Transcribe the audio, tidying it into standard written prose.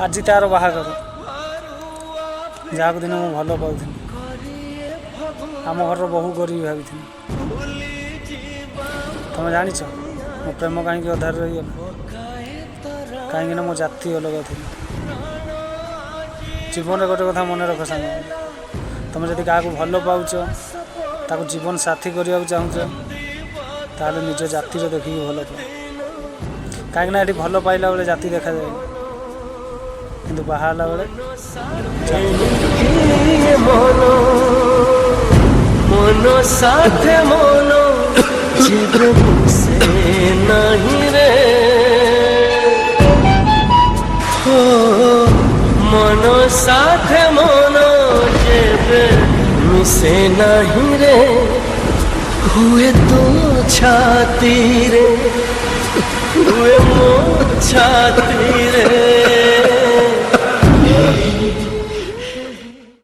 आज तार बाहागर जहाँ दिन मुझे भल पाऊँ आम घर बहु गरीब भावी तुम जान मो प्रेम कहीं अधार रही कहीं मो जाति अलग थी जीवन गोटे कथा मन रख सांग तुम जब क्या भल पाच ताको जीवन साथी करने चाहूच ताले निज जातिर देखिक भल पाओ कहीं ये भल पाइला बेले जाति देखा जाए किंतु बाहर बेले मनो साथ मनो से नहीं रे हो मनो साथ मनो जेबे मिसे नहीं रे हुए तो छाती रे हुए मो छाती रे